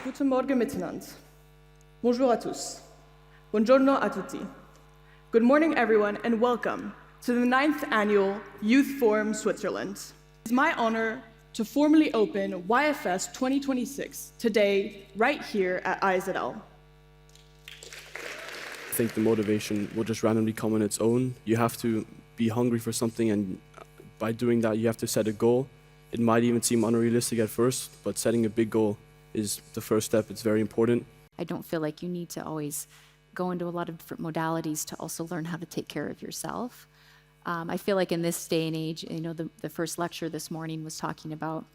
Guten Morgen miteinander. Bonjour à tous. Buongiorno a tutti. Good morning, everyone, and welcome to the 9th Annual Youth Forum Switzerland. It's my honor to formally open YFS 2026 today, right here at ISZL. I think the motivation will just randomly come on its own. You have to be hungry for something, and by doing that, you have to set a goal. It might even seem unrealistic at first, but setting a big goal is the first step. It's very important. I don't feel like you need to always go into a lot of different modalities to also learn how to take care of yourself. I feel like in this day and age, you know, the first lecture this morning was talking about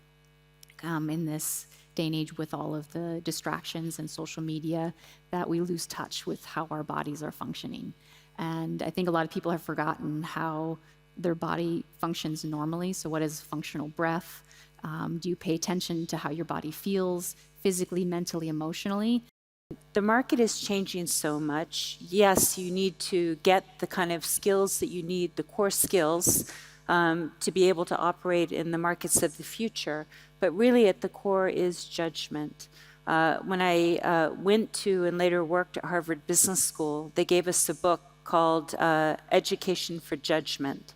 in this day and age with all of the distractions and social media, that we lose touch with how our bodies are functioning. And I think a lot of people have forgotten how their body functions normally. So what is functional breath? Do you pay attention to how your body feels physically, mentally, emotionally? The market is changing so much. Yes, you need to get the kind of skills that you need, the core skills, to be able to operate in the markets of the future. But really at the core is judgment. When I went to and later worked at Harvard Business School, they gave us a book called Education for Judgment.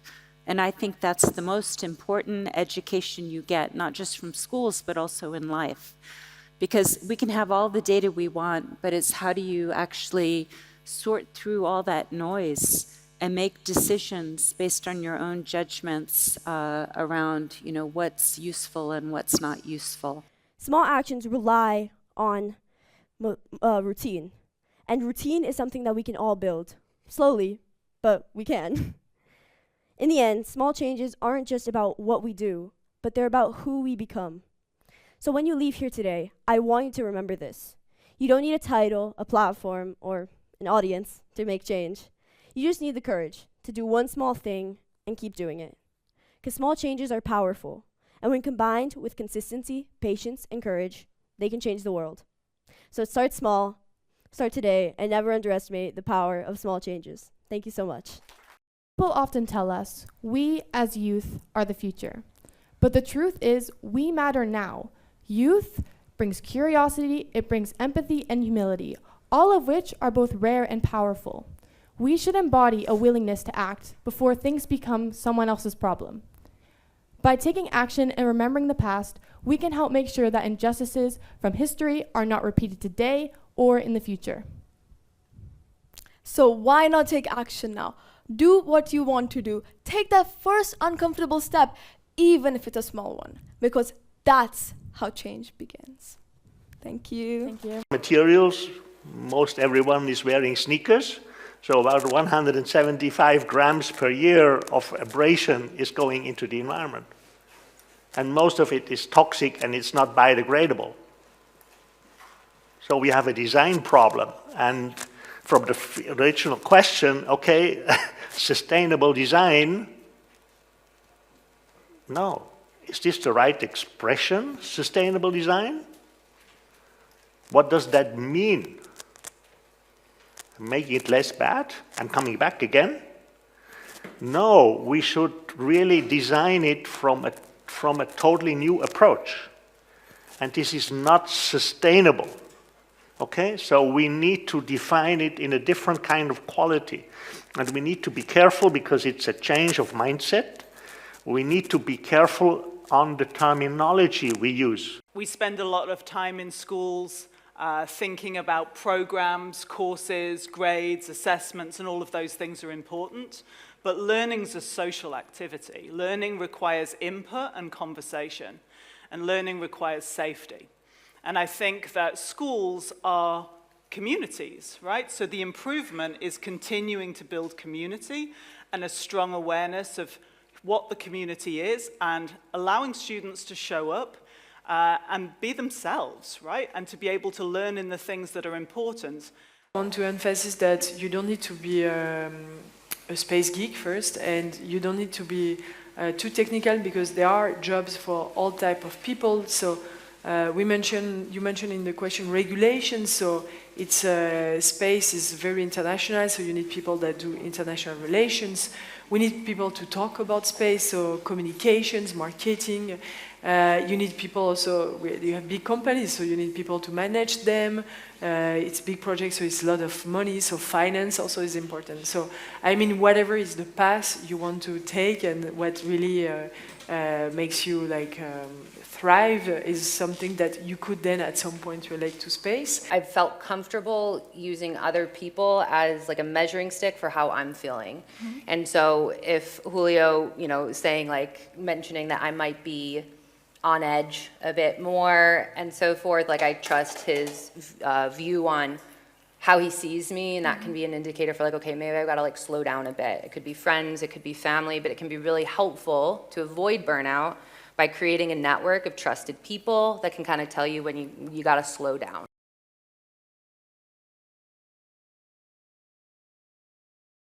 And I think that's the most important education you get, not just from schools, but also in life. Because we can have all the data we want, but it's how do you actually sort through all that noise and make decisions based on your own judgments around, you know, what's useful and what's not useful. Small actions rely on routine. And routine is something that we can all build. Slowly, but we can. In the end, small changes aren't just about what we do, but they're about who we become. So when you leave here today, I want you to remember this. You don't need a title, a platform, or an audience to make change. You just need the courage to do one small thing and keep doing it. Because small changes are powerful, and when combined with consistency, patience, and courage, they can change the world. So start small, start today, and never underestimate the power of small changes. Thank you so much. People often tell us we as youth are the future. But the truth is we matter now. Youth brings curiosity, it brings empathy and humility, all of which are both rare and powerful. We should embody a willingness to act before things become someone else's problem. By taking action and remembering the past, we can help make sure that injustices from history are not repeated today or in the future. So why not take action now? Do what you want to do. Take that first uncomfortable step, even if it's a small one, because that's how change begins. Thank you. Thank you. Materials, most everyone is wearing sneakers, so about 175 grams per year of abrasion is going into the environment. And most of it is toxic and it's not biodegradable. So we have a design problem. And from the original question, okay, sustainable design, no. Is this the right expression, sustainable design? What does that mean? Making it less bad and coming back again? No, we should really design it from a totally new approach. And this is not sustainable. Okay, so we need to define it in a different kind of quality. And we need to be careful because it's a change of mindset. We need to be careful on the terminology we use. We spend a lot of time in schools thinking about programs, courses, grades, assessments, and all of those things are important. But learning's a social activity. Learning requires input and conversation, and learning requires safety. And I think that schools are communities, right? So the improvement is continuing to build community and a strong awareness of what the community is and allowing students to show up and be themselves, right? And to be able to learn in the things that are important. I want to emphasize that you don't need to be a space geek first, and you don't need to be too technical, because there are jobs for all type of people. So you mentioned in the question regulations, so it's space is very international, so you need people that do international relations. We need people to talk about space, so communications, marketing, You need people also, you have big companies, so you need people to manage them. It's big projects, so it's a lot of money, so finance also is important. So, I mean, whatever is the path you want to take and what really makes you like thrive is something that you could then at some point relate to space. I've felt comfortable using other people as like a measuring stick for how I'm feeling. And so if Julio, you know, saying like, mentioning that I might be on edge a bit more and so forth, like I trust his view on how he sees me, and that can be an indicator for like, okay, maybe I've got to like slow down a bit. It could be friends, it could be family, but it can be really helpful to avoid burnout by creating a network of trusted people that can kind of tell you when you got to slow down.